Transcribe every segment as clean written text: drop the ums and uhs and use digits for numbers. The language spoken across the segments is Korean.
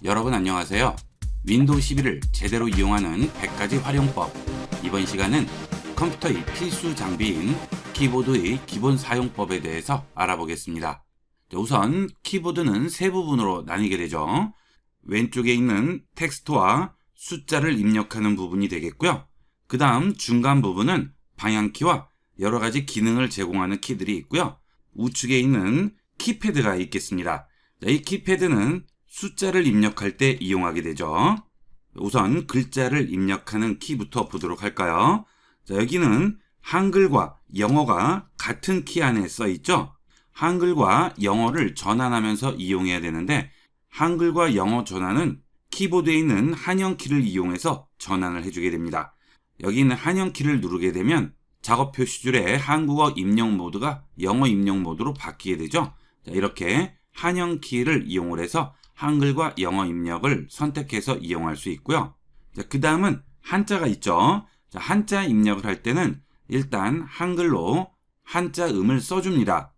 여러분 안녕하세요. 윈도우 11을 제대로 이용하는 100가지 활용법. 이번 시간은 컴퓨터의 필수 장비인 키보드의 기본 사용법에 대해서 알아보겠습니다. 우선 키보드는 세 부분으로 나뉘게 되죠. 왼쪽에 있는 텍스트와 숫자를 입력하는 부분이 되겠고요. 그 다음 중간 부분은 방향키와 여러가지 기능을 제공하는 키들이 있고요. 우측에 있는 키패드가 있겠습니다. 이 키패드는 숫자를 입력할 때 이용하게 되죠. 우선 글자를 입력하는 키부터 보도록 할까요? 자, 여기는 한글과 영어가 같은 키 안에 써 있죠. 한글과 영어를 전환하면서 이용해야 되는데 한글과 영어 전환은 키보드에 있는 한영키를 이용해서 전환을 해주게 됩니다. 여기 있는 한영키를 누르게 되면 작업 표시줄에 한국어 입력 모드가 영어 입력 모드로 바뀌게 되죠. 자, 이렇게 한영키를 이용을 해서 한글과 영어 입력을 선택해서 이용할 수 있고요. 그 다음은 한자가 있죠. 자, 한자 입력을 할 때는 일단 한글로 한자 음을 써줍니다.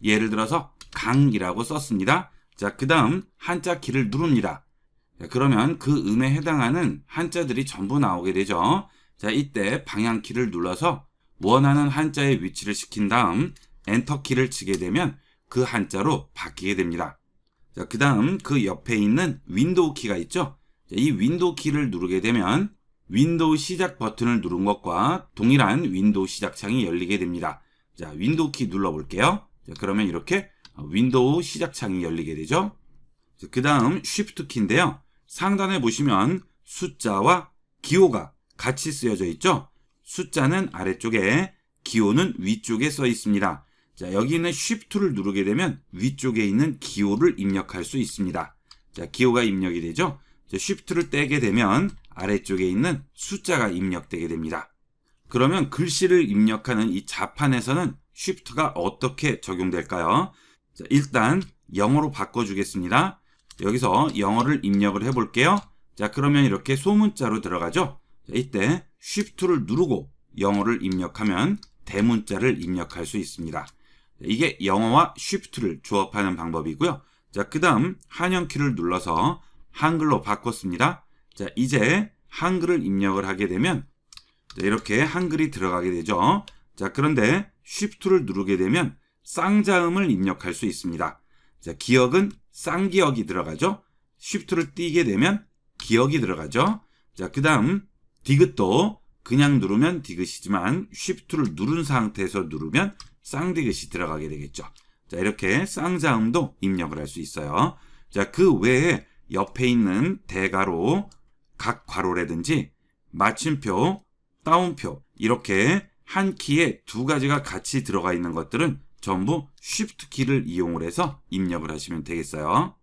예를 들어서 강이라고 썼습니다. 자, 그 다음 한자 키를 누릅니다. 자, 그러면 그 음에 해당하는 한자들이 전부 나오게 되죠. 자, 이때 방향키를 눌러서 원하는 한자의 위치를 시킨 다음 엔터 키를 치게 되면 그 한자로 바뀌게 됩니다. 자, 그 다음 그 옆에 있는 윈도우 키가 있죠. 자, 이 윈도우 키를 누르게 되면 윈도우 시작 버튼을 누른 것과 동일한 윈도우 시작 창이 열리게 됩니다. 자, 윈도우 키 눌러볼게요. 자, 그러면 이렇게 윈도우 시작 창이 열리게 되죠. 그 다음 쉬프트 키인데요. 상단에 보시면 숫자와 기호가 같이 쓰여져 있죠. 숫자는 아래쪽에, 기호는 위쪽에 써 있습니다. 자, 여기 있는 Shift를 누르게 되면 위쪽에 있는 기호를 입력할 수 있습니다. 자, 기호가 입력이 되죠. 자, Shift를 떼게 되면 아래쪽에 있는 숫자가 입력되게 됩니다. 그러면 글씨를 입력하는 이 자판에서는 Shift가 어떻게 적용될까요? 자, 일단 영어로 바꿔주겠습니다. 여기서 영어를 입력을 해볼게요. 자, 그러면 이렇게 소문자로 들어가죠. 자, 이때 Shift를 누르고 영어를 입력하면 대문자를 입력할 수 있습니다. 이게 영어와 Shift를 조합하는 방법이고요. 자, 그 다음 한영키를 눌러서 한글로 바꿨습니다. 자, 이제 한글을 입력을 하게 되면 이렇게 한글이 들어가게 되죠. 자, 그런데 Shift를 누르게 되면 쌍자음을 입력할 수 있습니다. 자, 기억은 쌍기억이 들어가죠. Shift를 띄게 되면 기억이 들어가죠. 자, 그 다음 디귿도 그냥 누르면 디귿이지만 Shift를 누른 상태에서 누르면 쌍디귿이 들어가게 되겠죠. 자, 이렇게 쌍자음도 입력을 할 수 있어요. 자, 그 외에 옆에 있는 대괄호, 각괄호라든지 마침표, 따옴표 이렇게 한 키에 두 가지가 같이 들어가 있는 것들은 전부 Shift 키를 이용을 해서 입력을 하시면 되겠어요.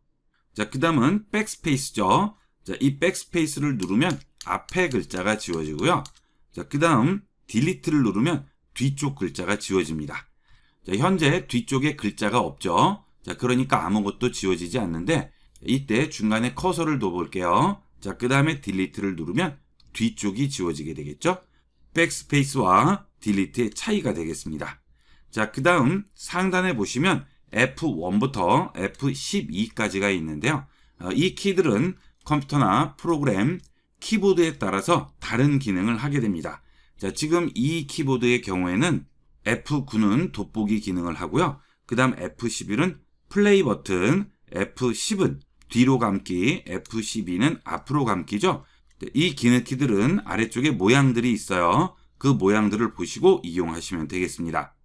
자, 그 다음은 백스페이스죠. 자, 이 백스페이스를 누르면 앞에 글자가 지워지고요. 자, 그 다음 딜리트를 누르면 뒤쪽 글자가 지워집니다. 자, 현재 뒤쪽에 글자가 없죠. 자, 그러니까 아무것도 지워지지 않는데 이때 중간에 커서를 둬볼게요. 자, 그 다음에 딜리트를 누르면 뒤쪽이 지워지게 되겠죠. 백스페이스와 딜리트의 차이가 되겠습니다. 자, 그 다음 상단에 보시면 F1부터 F12까지가 있는데요. 이 키들은 컴퓨터나 프로그램, 키보드에 따라서 다른 기능을 하게 됩니다. 자, 지금 이 키보드의 경우에는 F9는 돋보기 기능을 하고요. 그 다음 F11은 플레이 버튼, F10은 뒤로 감기, F12는 앞으로 감기죠. 이 기능 키들은 아래쪽에 모양들이 있어요. 그 모양들을 보시고 이용하시면 되겠습니다.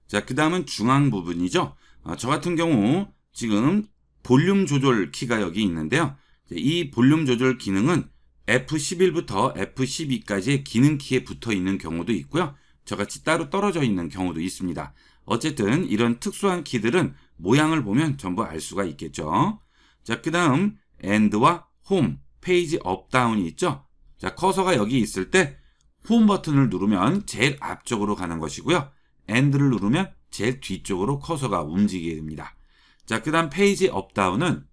자, 그 다음은 중앙 부분이죠. 저 같은 경우 지금 볼륨 조절 키가 여기 있는데요. 이 볼륨 조절 기능은 F11부터 F12까지의 기능 키에 붙어 있는 경우도 있고요. 저같이 따로 떨어져 있는 경우도 있습니다. 어쨌든 이런 특수한 키들은 모양을 보면 전부 알 수가 있겠죠. 자, 그 다음 AND와 홈, 페이지 업 다운이 있죠. 자, 커서가 여기 있을 때 홈 버튼을 누르면 제일 앞쪽으로 가는 것이고요. AND를 누르면 제일 뒤쪽으로 커서가 움직이게 됩니다. 자, 그 다음 페이지 업 다운은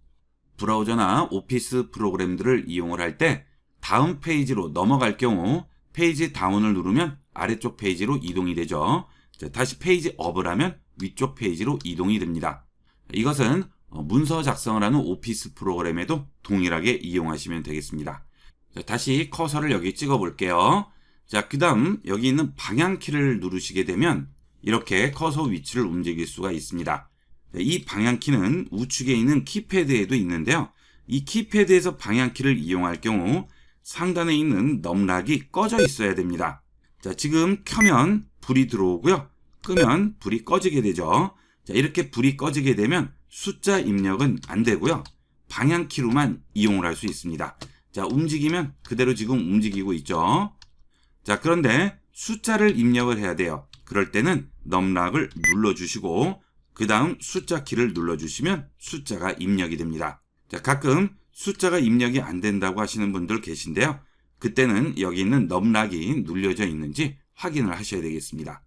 브라우저나 오피스 프로그램들을 이용을 할 때 다음 페이지로 넘어갈 경우 페이지 다운을 누르면 아래쪽 페이지로 이동이 되죠. 자, 다시 페이지 업을 하면 위쪽 페이지로 이동이 됩니다. 이것은 문서 작성을 하는 오피스 프로그램에도 동일하게 이용하시면 되겠습니다. 자, 다시 커서를 여기 찍어 볼게요. 자, 그 다음 여기 있는 방향키를 누르시게 되면 이렇게 커서 위치를 움직일 수가 있습니다. 이 방향키는 우측에 있는 키패드에도 있는데요. 이 키패드에서 방향키를 이용할 경우 상단에 있는 넘락이 꺼져 있어야 됩니다. 자, 지금 켜면 불이 들어오고요. 끄면 불이 꺼지게 되죠. 자, 이렇게 불이 꺼지게 되면 숫자 입력은 안 되고요. 방향키로만 이용을 할 수 있습니다. 자, 움직이면 그대로 지금 움직이고 있죠. 자, 그런데 숫자를 입력을 해야 돼요. 그럴 때는 넘락을 눌러주시고 그 다음 숫자 키를 눌러주시면 숫자가 입력이 됩니다. 자, 가끔 숫자가 입력이 안 된다고 하시는 분들 계신데요. 그때는 여기 있는 넘락이 눌려져 있는지 확인을 하셔야 되겠습니다.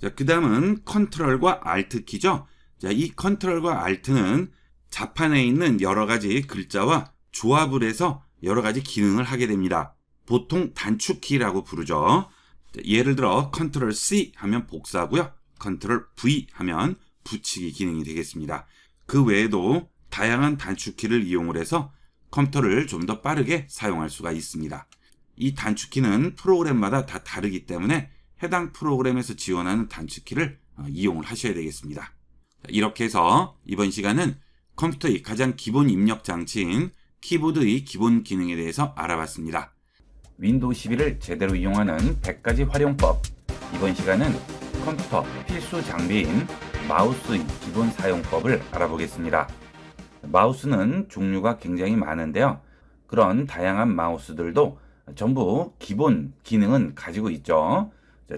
자, 그 다음은 컨트롤과 알트 키죠. 자, 이 컨트롤과 알트는 자판에 있는 여러 가지 글자와 조합을 해서 여러 가지 기능을 하게 됩니다. 보통 단축키라고 부르죠. 자, 예를 들어 컨트롤 C 하면 복사고요. 컨트롤 V 하면 붙이기 기능이 되겠습니다. 그 외에도 다양한 단축키를 이용을 해서 컴퓨터를 좀 더 빠르게 사용할 수가 있습니다. 이 단축키는 프로그램마다 다 다르기 때문에 해당 프로그램에서 지원하는 단축키를 이용을 하셔야 되겠습니다. 이렇게 해서 이번 시간은 컴퓨터의 가장 기본 입력 장치인 키보드의 기본 기능에 대해서 알아봤습니다. 윈도우 11을 제대로 이용하는 100가지 활용법. 이번 시간은 컴퓨터 필수 장비인 마우스의 기본 사용법을 알아보겠습니다. 마우스는 종류가 굉장히 많은데요. 그런 다양한 마우스들도 전부 기본 기능은 가지고 있죠.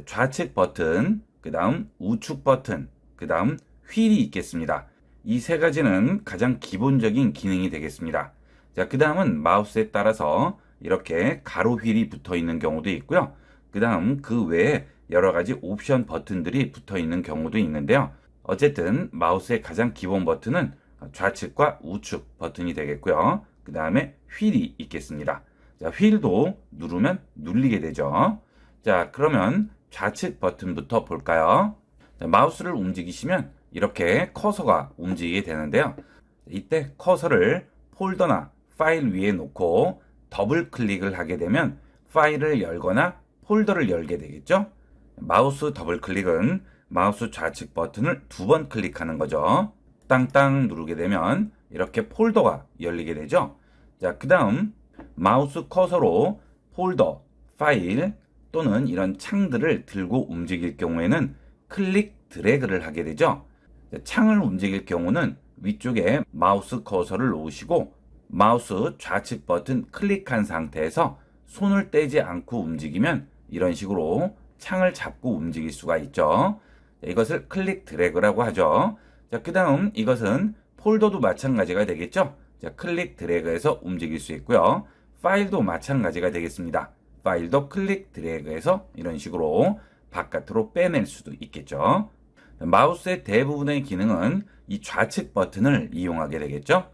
좌측 버튼, 그 다음 우측 버튼, 그 다음 휠이 있겠습니다. 이 세 가지는 가장 기본적인 기능이 되겠습니다. 자, 그 다음은 마우스에 따라서 이렇게 가로 휠이 붙어 있는 경우도 있고요. 그 다음 그 외에 여러 가지 옵션 버튼들이 붙어 있는 경우도 있는데요. 어쨌든 마우스의 가장 기본 버튼은 좌측과 우측 버튼이 되겠고요. 그 다음에 휠이 있겠습니다. 자, 휠도 누르면 눌리게 되죠. 자, 그러면 좌측 버튼부터 볼까요? 자, 마우스를 움직이시면 이렇게 커서가 움직이게 되는데요. 이때 커서를 폴더나 파일 위에 놓고 더블 클릭을 하게 되면 파일을 열거나 폴더를 열게 되겠죠. 마우스 더블 클릭은 마우스 좌측 버튼을 2번 클릭하는 거죠. 땅땅 누르게 되면 이렇게 폴더가 열리게 되죠. 자, 그 다음 마우스 커서로 폴더, 파일 또는 이런 창들을 들고 움직일 경우에는 클릭 드래그를 하게 되죠. 자, 창을 움직일 경우는 위쪽에 마우스 커서를 놓으시고 마우스 좌측 버튼 클릭한 상태에서 손을 떼지 않고 움직이면 이런 식으로 창을 잡고 움직일 수가 있죠. 자, 이것을 클릭 드래그라고 하죠. 자, 그 다음 이것은 폴더도 마찬가지가 되겠죠. 자, 클릭 드래그해서 움직일 수 있고요. 파일도 마찬가지가 되겠습니다. 파일도 클릭 드래그해서 이런 식으로 바깥으로 빼낼 수도 있겠죠. 마우스의 대부분의 기능은 이 좌측 버튼을 이용하게 되겠죠.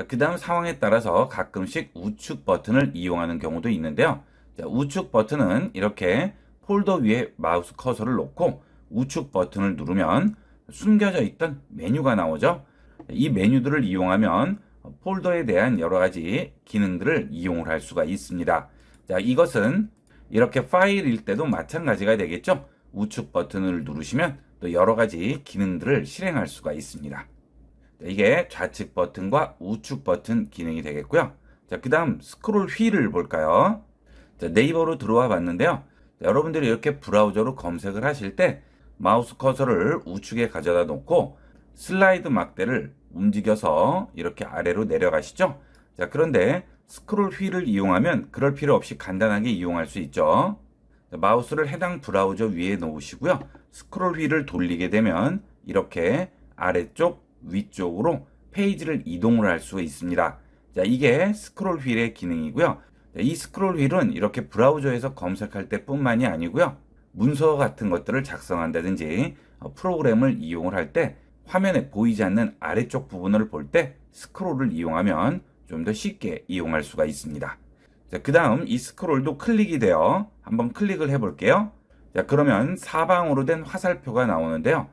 그 다음 상황에 따라서 가끔씩 우측 버튼을 이용하는 경우도 있는데요. 자, 우측 버튼은 이렇게 폴더 위에 마우스 커서를 놓고 우측 버튼을 누르면 숨겨져 있던 메뉴가 나오죠. 이 메뉴들을 이용하면 폴더에 대한 여러 가지 기능들을 이용을 할 수가 있습니다. 자, 이것은 이렇게 파일일 때도 마찬가지가 되겠죠. 우측 버튼을 누르시면 또 여러 가지 기능들을 실행할 수가 있습니다. 이게 좌측 버튼과 우측 버튼 기능이 되겠고요. 자, 그 다음 스크롤 휠을 볼까요? 자, 네이버로 들어와 봤는데요. 자, 여러분들이 이렇게 브라우저로 검색을 하실 때 마우스 커서를 우측에 가져다 놓고 슬라이드 막대를 움직여서 이렇게 아래로 내려가시죠. 자, 그런데 스크롤 휠을 이용하면 그럴 필요 없이 간단하게 이용할 수 있죠. 자, 마우스를 해당 브라우저 위에 놓으시고요. 스크롤 휠을 돌리게 되면 이렇게 아래쪽, 위쪽으로 페이지를 이동을 할 수가 있습니다. 자, 이게 스크롤 휠의 기능이고요. 자, 이 스크롤 휠은 이렇게 브라우저에서 검색할 때 뿐만이 아니고요. 문서 같은 것들을 작성한다든지 프로그램을 이용을 할 때 화면에 보이지 않는 아래쪽 부분을 볼 때 스크롤을 이용하면 좀 더 쉽게 이용할 수가 있습니다. 자, 그 다음 이 스크롤도 클릭이 돼요. 한번 클릭을 해 볼게요. 자, 그러면 사방으로 된 화살표가 나오는데요.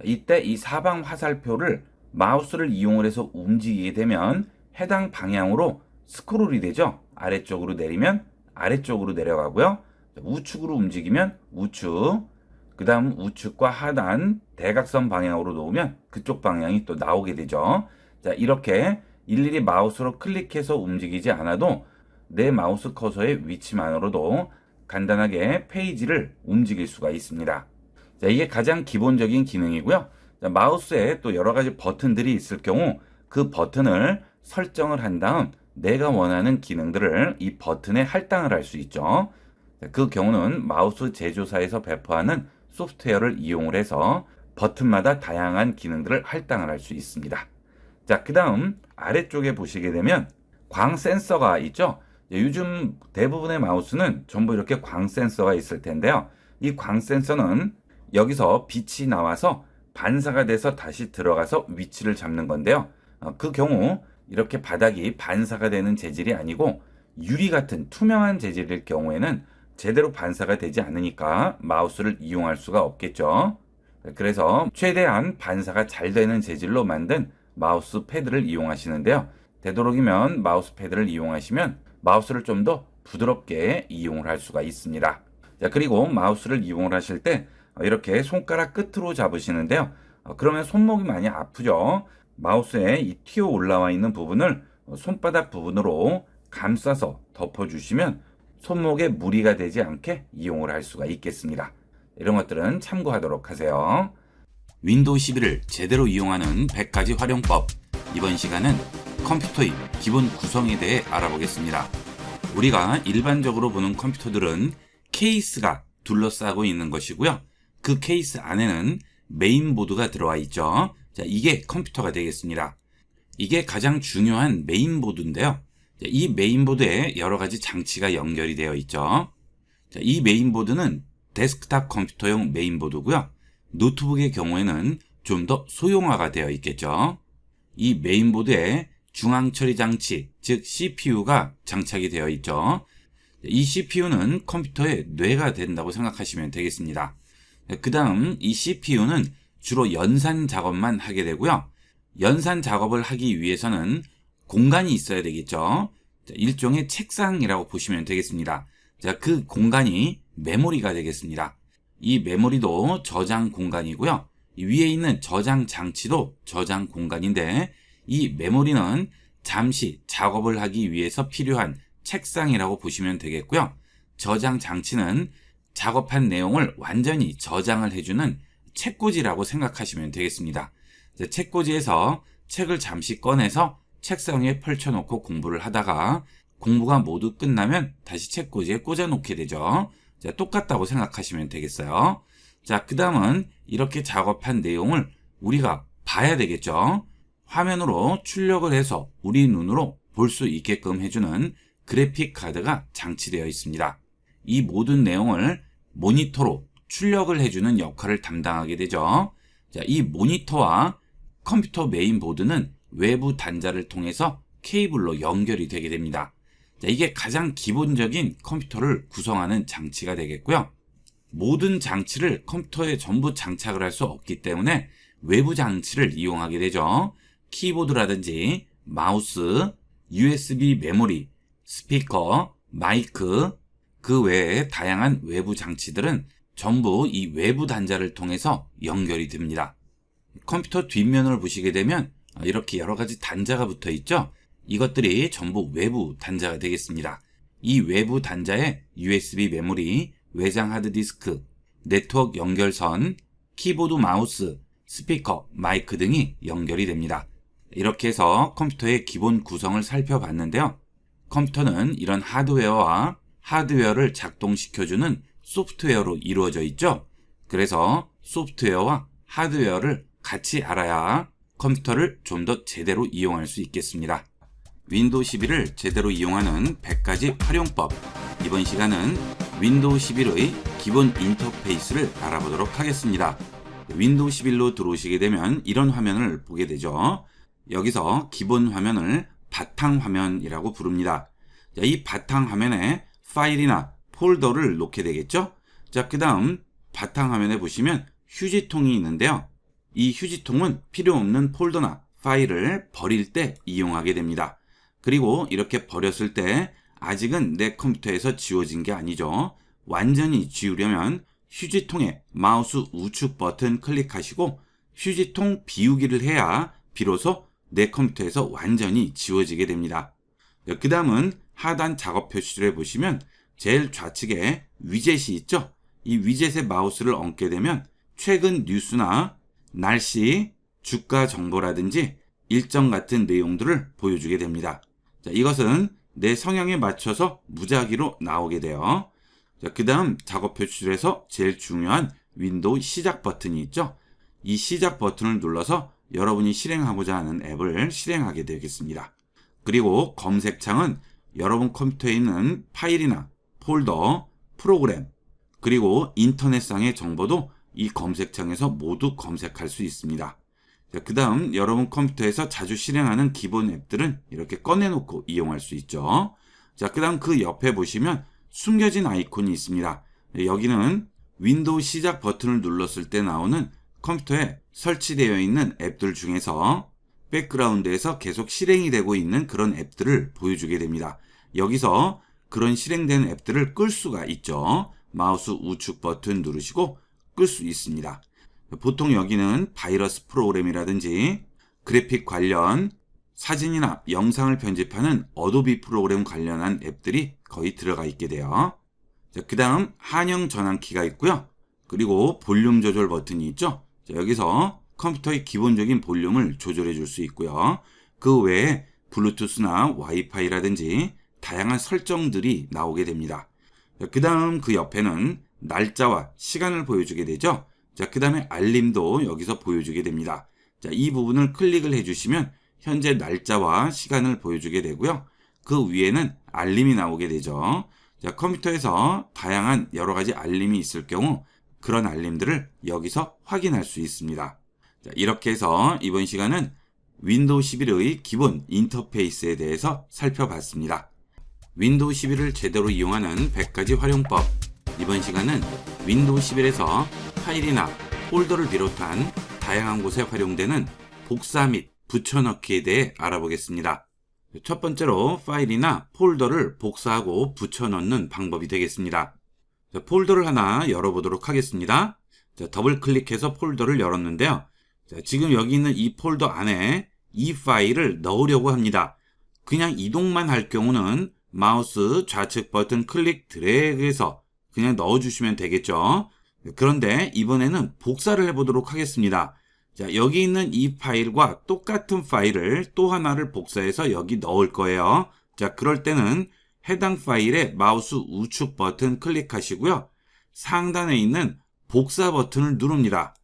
이때 이 사방 화살표를 마우스를 이용을 해서 움직이게 되면 해당 방향으로 스크롤이 되죠. 아래쪽으로 내리면 아래쪽으로 내려가고요. 우측으로 움직이면 우측, 그 다음 우측과 하단 대각선 방향으로 놓으면 그쪽 방향이 또 나오게 되죠. 자, 이렇게 일일이 마우스로 클릭해서 움직이지 않아도 내 마우스 커서의 위치만으로도 간단하게 페이지를 움직일 수가 있습니다. 자, 이게 가장 기본적인 기능이고요. 자, 마우스에 또 여러 가지 버튼들이 있을 경우 그 버튼을 설정을 한 다음 내가 원하는 기능들을 이 버튼에 할당을 할 수 있죠. 자, 그 경우는 마우스 제조사에서 배포하는 소프트웨어를 이용을 해서 버튼마다 다양한 기능들을 할당을 할 수 있습니다. 자, 그 다음 아래쪽에 보시게 되면 광 센서가 있죠. 요즘 대부분의 마우스는 전부 이렇게 광 센서가 있을 텐데요. 이 광 센서는 여기서 빛이 나와서 반사가 돼서 다시 들어가서 위치를 잡는 건데요. 그 경우 이렇게 바닥이 반사가 되는 재질이 아니고 유리 같은 투명한 재질일 경우에는 제대로 반사가 되지 않으니까 마우스를 이용할 수가 없겠죠. 그래서 최대한 반사가 잘 되는 재질로 만든 마우스 패드를 이용하시는데요. 되도록이면 마우스 패드를 이용하시면 마우스를 좀 더 부드럽게 이용을 할 수가 있습니다. 자, 그리고 마우스를 이용을 하실 때 이렇게 손가락 끝으로 잡으시는데요. 그러면 손목이 많이 아프죠. 마우스에 이 튀어 올라와 있는 부분을 손바닥 부분으로 감싸서 덮어주시면 손목에 무리가 되지 않게 이용을 할 수가 있겠습니다. 이런 것들은 참고하도록 하세요. 윈도우 11을 제대로 이용하는 100가지 활용법. 이번 시간은 컴퓨터의 기본 구성에 대해 알아보겠습니다. 우리가 일반적으로 보는 컴퓨터들은 케이스가 둘러싸고 있는 것이고요. 그 케이스 안에는 메인보드가 들어와 있죠. 자, 이게 컴퓨터가 되겠습니다. 이게 가장 중요한 메인보드인데요. 자, 이 메인보드에 여러 가지 장치가 연결이 되어 있죠. 자, 이 메인보드는 데스크탑 컴퓨터용 메인보드고요. 노트북의 경우에는 좀 더 소형화가 되어 있겠죠. 이 메인보드에 중앙처리 장치, 즉 CPU가 장착이 되어 있죠. 이 CPU는 컴퓨터의 뇌가 된다고 생각하시면 되겠습니다. 그 다음 이 CPU는 주로 연산 작업만 하게 되고요. 연산 작업을 하기 위해서는 공간이 있어야 되겠죠. 일종의 책상이라고 보시면 되겠습니다. 자, 그 공간이 메모리가 되겠습니다. 이 메모리도 저장 공간이고요. 위에 있는 저장 장치도 저장 공간인데 이 메모리는 잠시 작업을 하기 위해서 필요한 책상이라고 보시면 되겠고요. 저장 장치는 작업한 내용을 완전히 저장을 해주는 책꽂이라고 생각하시면 되겠습니다. 책꽂이에서 책을 잠시 꺼내서 책상 위에 펼쳐놓고 공부를 하다가 공부가 모두 끝나면 다시 책꽂이에 꽂아놓게 되죠. 자, 똑같다고 생각하시면 되겠어요. 자, 그 다음은 이렇게 작업한 내용을 우리가 봐야 되겠죠. 화면으로 출력을 해서 우리 눈으로 볼 수 있게끔 해주는 그래픽 카드가 장치되어 있습니다. 이 모든 내용을 모니터로 출력을 해주는 역할을 담당하게 되죠. 자, 이 모니터와 컴퓨터 메인보드는 외부 단자를 통해서 케이블로 연결이 되게 됩니다. 자, 이게 가장 기본적인 컴퓨터를 구성하는 장치가 되겠고요. 모든 장치를 컴퓨터에 전부 장착을 할 수 없기 때문에 외부 장치를 이용하게 되죠. 키보드라든지 마우스, USB 메모리, 스피커, 마이크, 그 외에 다양한 외부 장치들은 전부 이 외부 단자를 통해서 연결이 됩니다. 컴퓨터 뒷면을 보시게 되면 이렇게 여러 가지 단자가 붙어 있죠. 이것들이 전부 외부 단자가 되겠습니다. 이 외부 단자에 USB 메모리, 외장 하드디스크, 네트워크 연결선, 키보드, 마우스, 스피커, 마이크 등이 연결이 됩니다. 이렇게 해서 컴퓨터의 기본 구성을 살펴봤는데요. 컴퓨터는 이런 하드웨어와 하드웨어를 작동시켜주는 소프트웨어로 이루어져 있죠. 그래서 소프트웨어와 하드웨어를 같이 알아야 컴퓨터를 좀 더 제대로 이용할 수 있겠습니다. 윈도우 11을 제대로 이용하는 100가지 활용법. 이번 시간은 윈도우 11의 기본 인터페이스를 알아보도록 하겠습니다. 윈도우 11로 들어오시게 되면 이런 화면을 보게 되죠. 여기서 기본 화면을 바탕화면이라고 부릅니다. 자, 이 바탕화면에 파일이나 폴더를 놓게 되겠죠. 자, 그 다음 바탕화면에 보시면 휴지통이 있는데요. 이 휴지통은 필요 없는 폴더나 파일을 버릴 때 이용하게 됩니다. 그리고 이렇게 버렸을 때 아직은 내 컴퓨터에서 지워진 게 아니죠. 완전히 지우려면 휴지통에 마우스 우측 버튼 클릭하시고 휴지통 비우기를 해야 비로소 내 컴퓨터에서 완전히 지워지게 됩니다. 그 다음은 하단 작업 표시줄에 보시면 제일 좌측에 위젯이 있죠. 이 위젯에 마우스를 얹게 되면 최근 뉴스나 날씨, 주가 정보라든지 일정 같은 내용들을 보여주게 됩니다. 자, 이것은 내 성향에 맞춰서 무작위로 나오게 돼요. 자, 그 다음 작업 표시줄에서 제일 중요한 윈도우 시작 버튼이 있죠. 이 시작 버튼을 눌러서 여러분이 실행하고자 하는 앱을 실행하게 되겠습니다. 그리고 검색창은 여러분 컴퓨터에 있는 파일이나 폴더, 프로그램, 그리고 인터넷상의 정보도 이 검색창에서 모두 검색할 수 있습니다. 그 다음 여러분 컴퓨터에서 자주 실행하는 기본 앱들은 이렇게 꺼내놓고 이용할 수 있죠. 자, 그 다음 그 옆에 보시면 숨겨진 아이콘이 있습니다. 여기는 윈도우 시작 버튼을 눌렀을 때 나오는 컴퓨터에 설치되어 있는 앱들 중에서 백그라운드에서 계속 실행이 되고 있는 그런 앱들을 보여주게 됩니다. 여기서 그런 실행된 앱들을 끌 수가 있죠. 마우스 우측 버튼 누르시고 끌 수 있습니다. 보통 여기는 바이러스 프로그램이라든지 그래픽 관련 사진이나 영상을 편집하는 어도비 프로그램 관련한 앱들이 거의 들어가 있게 돼요. 그 다음 한영 전환키가 있고요. 그리고 볼륨 조절 버튼이 있죠. 자, 여기서 컴퓨터의 기본적인 볼륨을 조절해 줄 수 있고요. 그 외에 블루투스나 와이파이라든지 다양한 설정들이 나오게 됩니다. 그 다음 그 옆에는 날짜와 시간을 보여주게 되죠. 자, 그 다음에 알림도 여기서 보여주게 됩니다. 자, 이 부분을 클릭을 해주시면 현재 날짜와 시간을 보여주게 되고요. 그 위에는 알림이 나오게 되죠. 자, 컴퓨터에서 다양한 여러 가지 알림이 있을 경우 그런 알림들을 여기서 확인할 수 있습니다. 자, 이렇게 해서 이번 시간은 윈도우 11의 기본 인터페이스에 대해서 살펴봤습니다. 윈도우 11을 제대로 이용하는 100가지 활용법. 이번 시간은 윈도우 11에서 파일이나 폴더를 비롯한 다양한 곳에 활용되는 복사 및 붙여넣기에 대해 알아보겠습니다. 첫 번째로 파일이나 폴더를 복사하고 붙여넣는 방법이 되겠습니다. 자, 폴더를 하나 열어보도록 하겠습니다. 자, 더블 클릭해서 폴더를 열었는데요. 자, 지금 여기 있는 이 폴더 안에 이 파일을 넣으려고 합니다. 그냥 이동만 할 경우는 마우스 좌측 버튼 클릭 드래그해서 그냥 넣어주시면 되겠죠. 그런데 이번에는 복사를 해보도록 하겠습니다. 자, 여기 있는 이 파일과 똑같은 파일을 또 하나를 복사해서 여기 넣을 거예요. 자, 그럴 때는 해당 파일에 마우스 우측 버튼 클릭하시고요. 상단에 있는 복사 버튼을 누릅니다.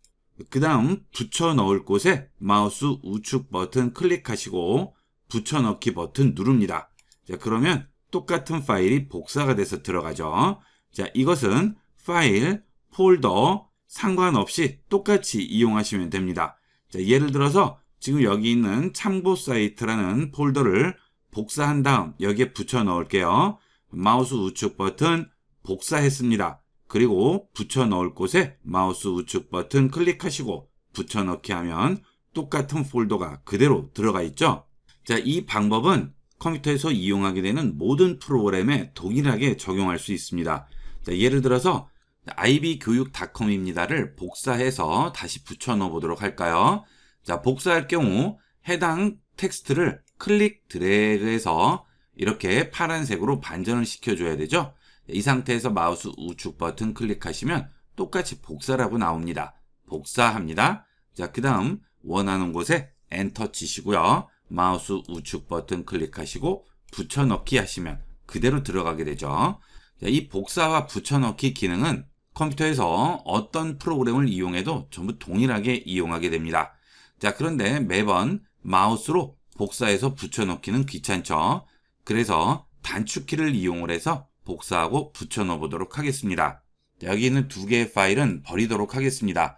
그 다음 붙여 넣을 곳에 마우스 우측 버튼 클릭하시고 붙여넣기 버튼 누릅니다. 자, 그러면 똑같은 파일이 복사가 돼서 들어가죠. 자, 이것은 파일, 폴더 상관없이 똑같이 이용하시면 됩니다. 자, 예를 들어서 지금 여기 있는 참고 사이트라는 폴더를 복사한 다음 여기에 붙여 넣을게요. 마우스 우측 버튼 복사했습니다. 그리고 붙여 넣을 곳에 마우스 우측 버튼 클릭하시고 붙여 넣기 하면 똑같은 폴더가 그대로 들어가 있죠. 자, 이 방법은 컴퓨터에서 이용하게 되는 모든 프로그램에 동일하게 적용할 수 있습니다. 자, 예를 들어서 ib교육.com입니다를 복사해서 다시 붙여 넣어 보도록 할까요? 자, 복사할 경우 해당 텍스트를 클릭 드래그해서 이렇게 파란색으로 반전을 시켜줘야 되죠. 이 상태에서 마우스 우측 버튼 클릭하시면 똑같이 복사라고 나옵니다. 복사합니다. 자, 그 다음 원하는 곳에 엔터 치시고요. 마우스 우측 버튼 클릭하시고 붙여넣기 하시면 그대로 들어가게 되죠. 자, 이 복사와 붙여넣기 기능은 컴퓨터에서 어떤 프로그램을 이용해도 전부 동일하게 이용하게 됩니다. 자, 그런데 매번 마우스로 복사해서 붙여넣기는 귀찮죠. 그래서 단축키를 이용을 해서 복사하고 붙여넣어 보도록 하겠습니다. 자, 여기 있는 두 개의 파일은 버리도록 하겠습니다.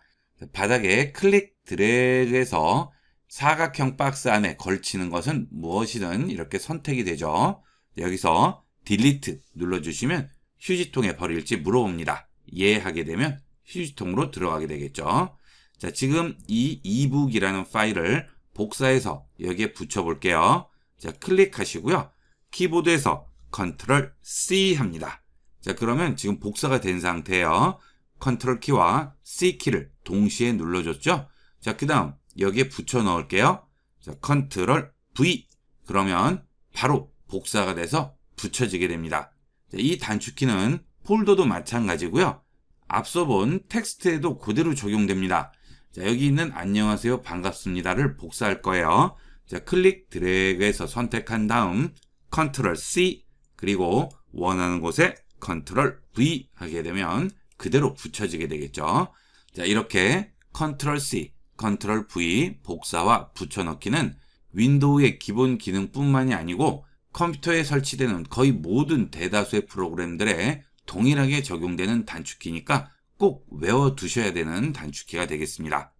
바닥에 클릭 드래그해서 사각형 박스 안에 걸치는 것은 무엇이든 이렇게 선택이 되죠. 여기서 딜리트 눌러주시면 휴지통에 버릴지 물어봅니다. 예 하게 되면 휴지통으로 들어가게 되겠죠. 자, 지금 이 eBook이라는 파일을 복사해서 여기에 붙여볼게요. 자, 클릭하시고요. 키보드에서 Ctrl C 합니다. 자, 그러면 지금 복사가 된 상태예요. Ctrl 키와 C 키를 동시에 눌러줬죠. 자, 그 다음 여기에 붙여 넣을게요. 자, Ctrl V. 그러면 바로 복사가 돼서 붙여지게 됩니다. 자, 이 단축키는 폴더도 마찬가지고요. 앞서 본 텍스트에도 그대로 적용됩니다. 자, 여기 있는 안녕하세요 반갑습니다를 복사할 거예요. 자, 클릭 드래그해서 선택한 다음 Ctrl C 그리고 원하는 곳에 Ctrl V 하게 되면 그대로 붙여지게 되겠죠. 자, 이렇게 Ctrl C, Ctrl V 복사와 붙여넣기는 윈도우의 기본 기능뿐만이 아니고 컴퓨터에 설치되는 거의 모든 대다수의 프로그램들에 동일하게 적용되는 단축키니까 꼭 외워두셔야 되는 단축키가 되겠습니다.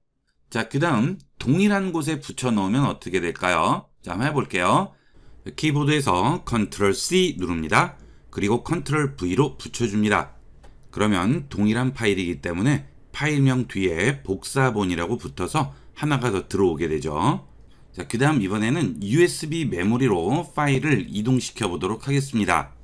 자, 그 다음 동일한 곳에 붙여넣으면 어떻게 될까요? 자, 한번 해볼게요. 키보드에서 Ctrl C 누릅니다. 그리고 Ctrl V로 붙여줍니다. 그러면 동일한 파일이기 때문에 파일명 뒤에 복사본이라고 붙어서 하나가 더 들어오게 되죠. 자, 그 다음 이번에는 USB 메모리로 파일을 이동시켜 보도록 하겠습니다.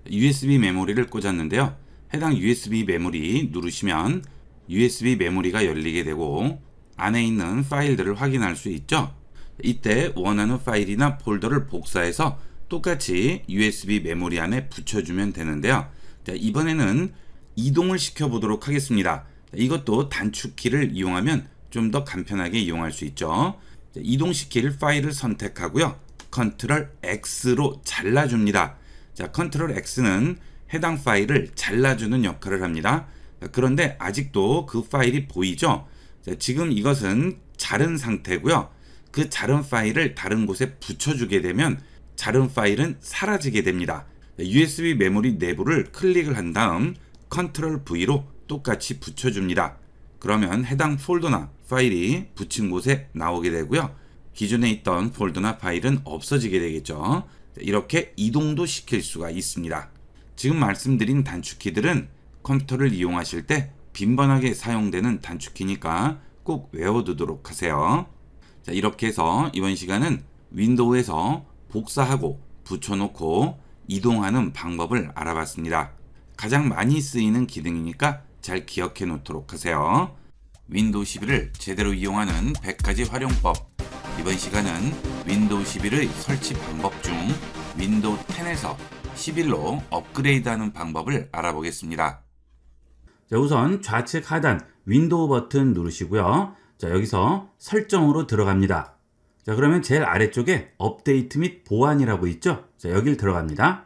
USB 메모리를 꽂았는데요. 해당 USB 메모리 누르시면 USB 메모리가 열리게 되고 안에 있는 파일들을 확인할 수 있죠. 이때 원하는 파일이나 폴더를 복사해서 똑같이 USB 메모리 안에 붙여주면 되는데요. 자, 이번에는 이동을 시켜 보도록 하겠습니다. 이것도 단축키를 이용하면 좀 더 간편하게 이용할 수 있죠. 자, 이동시킬 파일을 선택하고요. Ctrl X로 잘라줍니다. 자, Ctrl X는 해당 파일을 잘라주는 역할을 합니다. 자, 그런데 아직도 그 파일이 보이죠? 자, 지금 이것은 자른 상태고요. 그 자른 파일을 다른 곳에 붙여주게 되면 자른 파일은 사라지게 됩니다. 자, USB 메모리 내부를 클릭을 한 다음 Ctrl V로 똑같이 붙여줍니다. 그러면 해당 폴더나 파일이 붙인 곳에 나오게 되고요. 기존에 있던 폴더나 파일은 없어지게 되겠죠. 이렇게 이동도 시킬 수가 있습니다. 지금 말씀드린 단축키들은 컴퓨터를 이용하실 때 빈번하게 사용되는 단축키니까 꼭 외워두도록 하세요. 자, 이렇게 해서 이번 시간은 윈도우에서 복사하고 붙여놓고 이동하는 방법을 알아봤습니다. 가장 많이 쓰이는 기능이니까 잘 기억해 놓도록 하세요. 윈도우 11을 제대로 이용하는 100가지 활용법. 이번 시간은 윈도우 11의 설치 방법 중 윈도우 10에서 11로 업그레이드하는 방법을 알아보겠습니다. 자, 우선 좌측 하단 윈도우 버튼 누르시고요. 자, 여기서 설정으로 들어갑니다. 자, 그러면 제일 아래쪽에 업데이트 및 보안이라고 있죠? 자, 여길 들어갑니다.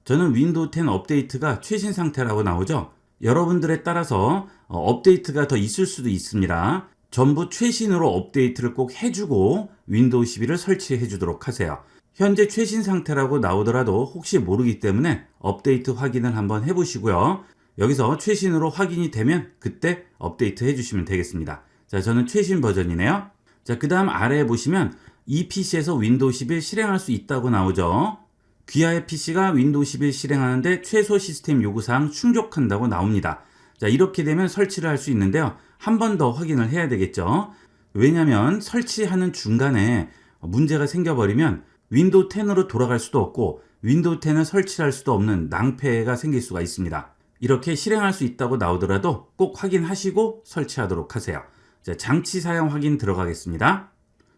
저는 윈도우 10 업데이트가 최신 상태라고 나오죠? 여러분들에 따라서 업데이트가 더 있을 수도 있습니다. 전부 최신으로 업데이트를 꼭 해주고 윈도우 11을 설치해 주도록 하세요. 현재 최신 상태라고 나오더라도 혹시 모르기 때문에 업데이트 확인을 한번 해보시고요. 여기서 최신으로 확인이 되면 그때 업데이트 해주시면 되겠습니다. 자, 저는 최신 버전이네요. 자, 그 다음 아래에 보시면 이 PC에서 윈도우 11 실행할 수 있다고 나오죠. 귀하의 PC가 윈도우 11 실행하는데 최소 시스템 요구사항 충족한다고 나옵니다. 자, 이렇게 되면 설치를 할 수 있는데요. 한 번 더 확인을 해야 되겠죠. 왜냐하면 설치하는 중간에 문제가 생겨버리면 윈도우 10으로 돌아갈 수도 없고 윈도우 10을 설치할 수도 없는 낭패가 생길 수가 있습니다. 이렇게 실행할 수 있다고 나오더라도 꼭 확인하시고 설치하도록 하세요. 자, 장치 사양 확인 들어가겠습니다.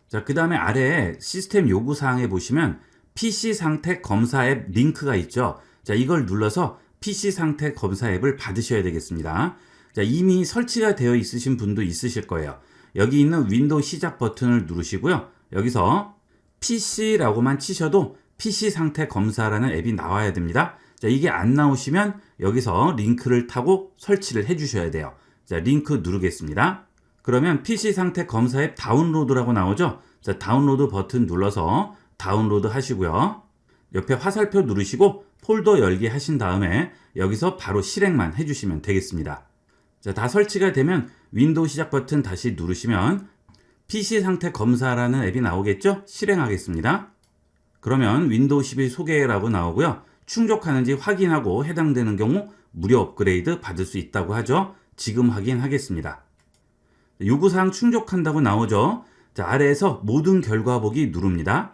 자, 그 다음에 아래에 시스템 요구사항에 보시면 PC 상태 검사 앱 링크가 있죠. 자, 이걸 눌러서 PC 상태 검사 앱을 받으셔야 되겠습니다. 자, 이미 설치가 되어 있으신 분도 있으실 거예요. 여기 있는 윈도우 시작 버튼을 누르시고요. 여기서 PC라고만 치셔도 PC 상태 검사라는 앱이 나와야 됩니다. 자, 이게 안 나오시면 여기서 링크를 타고 설치를 해 주셔야 돼요. 자, 링크 누르겠습니다. 그러면 PC 상태 검사 앱 다운로드라고 나오죠. 자, 다운로드 버튼 눌러서 다운로드 하시고요. 옆에 화살표 누르시고 폴더 열기 하신 다음에 여기서 바로 실행만 해주시면 되겠습니다. 자, 다 설치가 되면 윈도우 시작 버튼 다시 누르시면 PC 상태 검사라는 앱이 나오겠죠? 실행하겠습니다. 그러면 윈도우 11 소개라고 나오고요. 충족하는지 확인하고 해당되는 경우 무료 업그레이드 받을 수 있다고 하죠. 지금 확인하겠습니다. 요구사항 충족한다고 나오죠. 자, 아래에서 모든 결과 보기 누릅니다.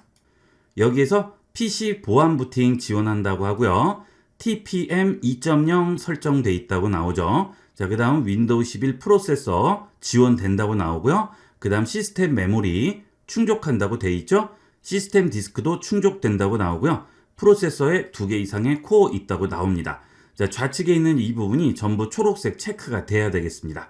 여기에서 PC 보안 부팅 지원한다고 하고요. TPM 2.0 설정돼 있다고 나오죠. 자, 그 다음 윈도우 11 프로세서 지원된다고 나오고요. 그 다음 시스템 메모리 충족한다고 돼 있죠. 시스템 디스크도 충족된다고 나오고요. 프로세서에 2개 이상의 코어 있다고 나옵니다. 자, 좌측에 있는 이 부분이 전부 초록색 체크가 돼야 되겠습니다.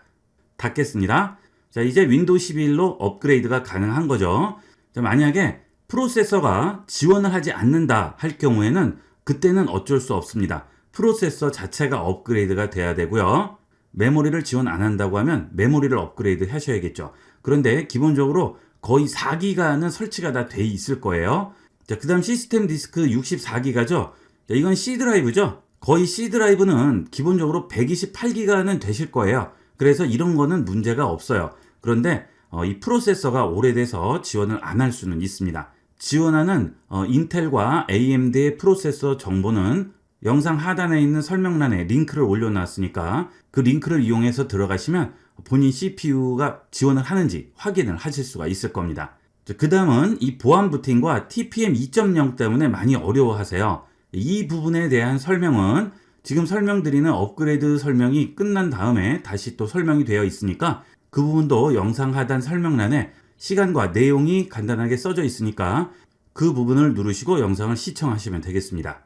닫겠습니다. 자, 이제 윈도우 11로 업그레이드가 가능한 거죠. 자, 만약에 프로세서가 지원을 하지 않는다 할 경우에는 그때는 어쩔 수 없습니다. 프로세서 자체가 업그레이드가 돼야 되고요. 메모리를 지원 안 한다고 하면 메모리를 업그레이드 하셔야겠죠. 그런데 기본적으로 거의 4기가는 설치가 다 돼 있을 거예요. 자, 그 다음 시스템 디스크 64기가죠. 자, 이건 C 드라이브죠. 거의 C 드라이브는 기본적으로 128기가는 되실 거예요. 그래서 이런 거는 문제가 없어요. 그런데 이 프로세서가 오래돼서 지원을 안 할 수는 있습니다. 지원하는 인텔과 AMD의 프로세서 정보는 영상 하단에 있는 설명란에 링크를 올려놨으니까 그 링크를 이용해서 들어가시면 본인 CPU가 지원을 하는지 확인을 하실 수가 있을 겁니다. 그 다음은 이 보안 부팅과 TPM 2.0 때문에 많이 어려워하세요. 이 부분에 대한 설명은 지금 설명드리는 업그레이드 설명이 끝난 다음에 다시 또 설명이 되어 있으니까 그 부분도 영상 하단 설명란에 시간과 내용이 간단하게 써져 있으니까 그 부분을 누르시고 영상을 시청하시면 되겠습니다.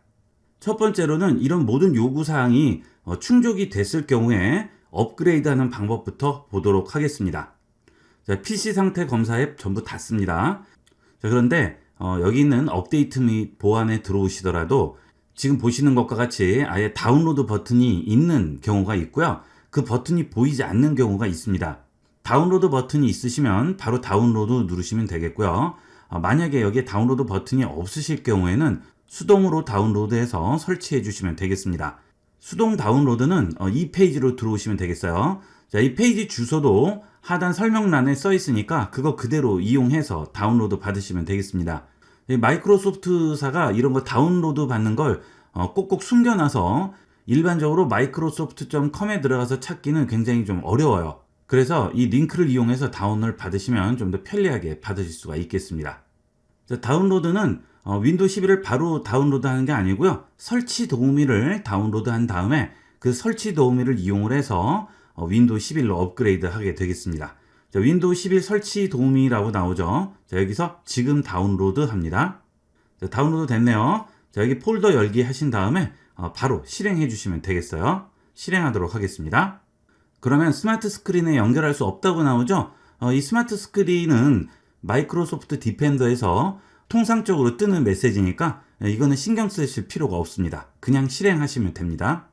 첫 번째로는 이런 모든 요구사항이 충족이 됐을 경우에 업그레이드하는 방법부터 보도록 하겠습니다. 자, PC 상태 검사 앱 전부 닫습니다. 자, 그런데 여기 있는 업데이트 및 보안에 들어오시더라도 지금 보시는 것과 같이 아예 다운로드 버튼이 있는 경우가 있고요. 그 버튼이 보이지 않는 경우가 있습니다. 다운로드 버튼이 있으시면 바로 다운로드 누르시면 되겠고요. 만약에 여기에 다운로드 버튼이 없으실 경우에는 수동으로 다운로드해서 설치해 주시면 되겠습니다. 수동 다운로드는 이 페이지로 들어오시면 되겠어요. 자, 이 페이지 주소도 하단 설명란에 써 있으니까 그거 그대로 이용해서 다운로드 받으시면 되겠습니다. 마이크로소프트사가 이런 거 다운로드 받는 걸 꼭꼭 숨겨놔서 일반적으로 microsoft.com에 들어가서 찾기는 굉장히 좀 어려워요. 그래서 이 링크를 이용해서 다운을 받으시면 좀 더 편리하게 받으실 수가 있겠습니다. 자, 다운로드는 윈도우 11을 바로 다운로드하는 게 아니고요. 설치 도우미를 다운로드한 다음에 그 설치 도우미를 이용을 해서 윈도우 11로 업그레이드 하게 되겠습니다. 자, 윈도우 11 설치 도우미라고 나오죠. 자, 여기서 지금 다운로드 합니다. 자, 다운로드 됐네요. 자, 여기 폴더 열기 하신 다음에 바로 실행해 주시면 되겠어요. 실행하도록 하겠습니다. 그러면 스마트 스크린에 연결할 수 없다고 나오죠. 이 스마트 스크린은 마이크로소프트 디펜더에서 통상적으로 뜨는 메시지니까 이거는 신경 쓰실 필요가 없습니다. 그냥 실행하시면 됩니다.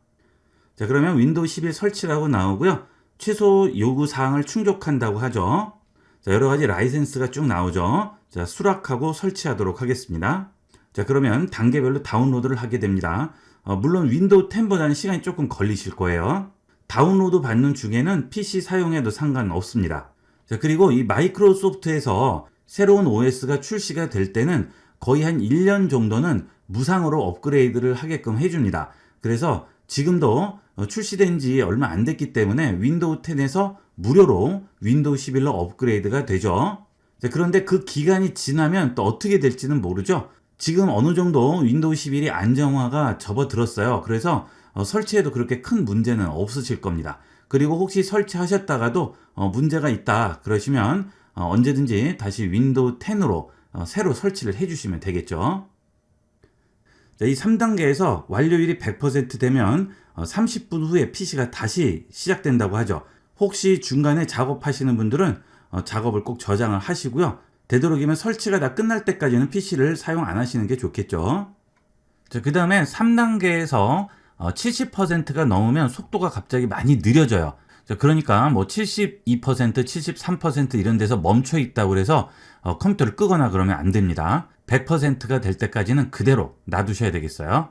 자, 그러면 윈도우 11 설치라고 나오고요. 최소 요구 사항을 충족한다고 하죠. 자, 여러 가지 라이센스가 쭉 나오죠. 자, 수락하고 설치하도록 하겠습니다. 자, 그러면 단계별로 다운로드를 하게 됩니다. 물론 윈도우 10보다는 시간이 조금 걸리실 거예요. 다운로드 받는 중에는 PC 사용해도 상관없습니다. 자, 그리고 이 마이크로소프트에서 새로운 OS가 출시가 될 때는 거의 한 1년 정도는 무상으로 업그레이드를 하게끔 해줍니다. 그래서 지금도 출시된 지 얼마 안 됐기 때문에 윈도우 10에서 무료로 윈도우 11로 업그레이드가 되죠. 자, 그런데 그 기간이 지나면 또 어떻게 될지는 모르죠. 지금 어느 정도 윈도우 11이 안정화가 접어들었어요. 그래서 설치해도 그렇게 큰 문제는 없으실 겁니다. 그리고 혹시 설치하셨다가도 문제가 있다 그러시면 언제든지 다시 윈도우 10으로 새로 설치를 해주시면 되겠죠. 자, 이 3단계에서 완료율이 100% 되면 30분 후에 PC가 다시 시작된다고 하죠. 혹시 중간에 작업하시는 분들은 작업을 꼭 저장을 하시고요. 되도록이면 설치가 다 끝날 때까지는 PC를 사용 안 하시는 게 좋겠죠. 자, 그 다음에 3단계에서 70%가 넘으면 속도가 갑자기 많이 느려져요. 자, 그러니까 뭐 72%, 73% 이런 데서 멈춰 있다고 그래서 컴퓨터를 끄거나 그러면 안 됩니다. 100%가 될 때까지는 그대로 놔두셔야 되겠어요.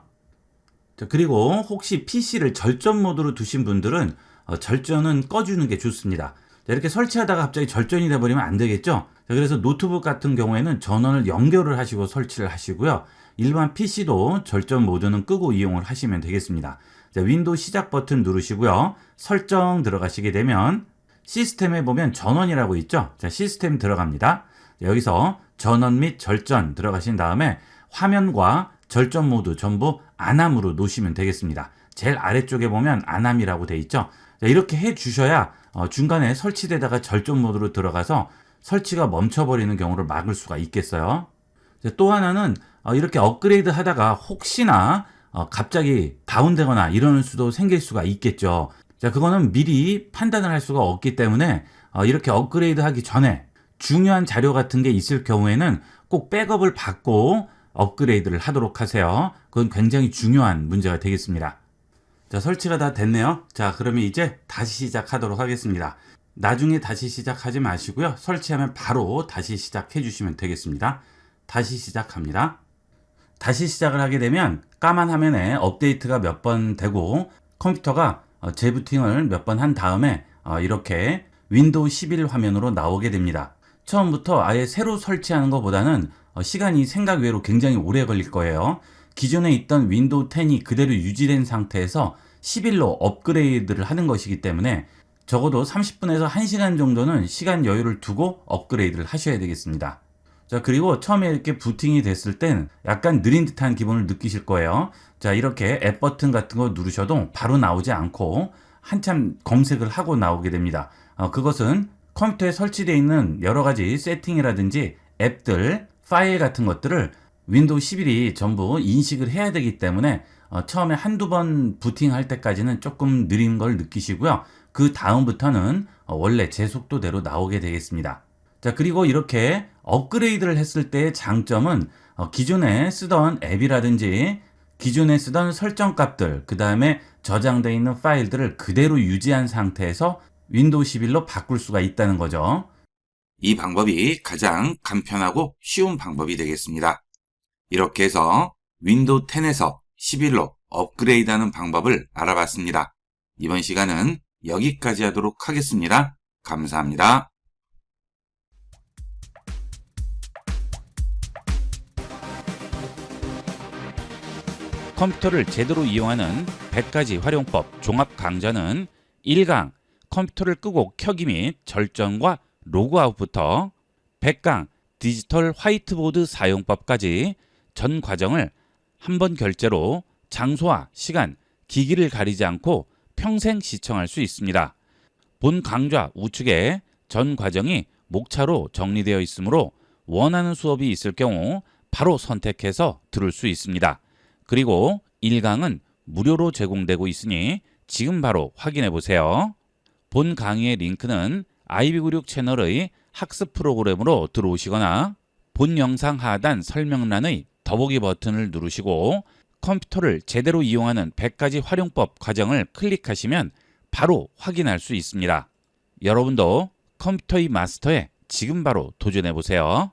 자, 그리고 혹시 PC를 절전 모드로 두신 분들은 절전은 꺼주는 게 좋습니다. 자, 이렇게 설치하다가 갑자기 절전이 돼버리면 안 되겠죠. 자, 그래서 노트북 같은 경우에는 전원을 연결을 하시고 설치를 하시고요. 일반 PC도 절전 모드는 끄고 이용을 하시면 되겠습니다. 자, 윈도우 시작 버튼 누르시고요. 설정 들어가시게 되면 시스템에 보면 전원이라고 있죠. 자, 시스템 들어갑니다. 여기서 전원 및 절전 들어가신 다음에 화면과 절전 모드 전부 안암으로 놓으시면 되겠습니다. 제일 아래쪽에 보면 안암이라고 돼 있죠. 자, 이렇게 해 주셔야 중간에 설치되다가 절전 모드로 들어가서 설치가 멈춰버리는 경우를 막을 수가 있겠어요. 자, 또 하나는 이렇게 업그레이드 하다가 혹시나 갑자기 다운되거나 이러는 수도 생길 수가 있겠죠. 자, 그거는 미리 판단을 할 수가 없기 때문에 이렇게 업그레이드 하기 전에 중요한 자료 같은 게 있을 경우에는 꼭 백업을 받고 업그레이드를 하도록 하세요. 그건 굉장히 중요한 문제가 되겠습니다. 자, 설치가 다 됐네요. 자, 그러면 이제 다시 시작하도록 하겠습니다. 나중에 다시 시작하지 마시고요. 설치하면 바로 다시 시작해 주시면 되겠습니다. 다시 시작합니다. 다시 시작을 하게 되면 까만 화면에 업데이트가 몇 번 되고 컴퓨터가 재부팅을 몇 번 한 다음에 이렇게 윈도우 11 화면으로 나오게 됩니다. 처음부터 아예 새로 설치하는 것보다는 시간이 생각 외로 굉장히 오래 걸릴 거예요. 기존에 있던 윈도우 10이 그대로 유지된 상태에서 11로 업그레이드를 하는 것이기 때문에 적어도 30분에서 1시간 정도는 시간 여유를 두고 업그레이드를 하셔야 되겠습니다. 자, 그리고 처음에 이렇게 부팅이 됐을 땐 약간 느린 듯한 기분을 느끼실 거예요. 자, 이렇게 앱 버튼 같은 거 누르셔도 바로 나오지 않고 한참 검색을 하고 나오게 됩니다. 그것은 컴퓨터에 설치되어 있는 여러 가지 세팅이라든지 앱들, 파일 같은 것들을 윈도우 11이 전부 인식을 해야 되기 때문에 처음에 한두 번 부팅할 때까지는 조금 느린 걸 느끼시고요. 그 다음부터는 원래 제 속도대로 나오게 되겠습니다. 자, 그리고 이렇게 업그레이드를 했을 때의 장점은 기존에 쓰던 앱이라든지 기존에 쓰던 설정값들, 그 다음에 저장되어 있는 파일들을 그대로 유지한 상태에서 윈도우 11로 바꿀 수가 있다는 거죠. 이 방법이 가장 간편하고 쉬운 방법이 되겠습니다. 이렇게 해서 윈도우 10에서 11로 업그레이드하는 방법을 알아봤습니다. 이번 시간은 여기까지 하도록 하겠습니다. 감사합니다. 컴퓨터를 제대로 이용하는 100가지 활용법 종합 강좌는 1강 컴퓨터를 끄고 켜기 및 절전과 로그아웃부터 100강 디지털 화이트보드 사용법까지 전 과정을 한 번 결제로 장소와 시간, 기기를 가리지 않고 평생 시청할 수 있습니다. 본 강좌 우측에 전 과정이 목차로 정리되어 있으므로 원하는 수업이 있을 경우 바로 선택해서 들을 수 있습니다. 그리고 1강은 무료로 제공되고 있으니 지금 바로 확인해 보세요. 본 강의의 링크는 아이비구육 채널의 학습 프로그램으로 들어오시거나 본 영상 하단 설명란의 더보기 버튼을 누르시고 컴퓨터를 제대로 이용하는 100가지 활용법 과정을 클릭하시면 바로 확인할 수 있습니다. 여러분도 컴퓨터의 마스터에 지금 바로 도전해 보세요.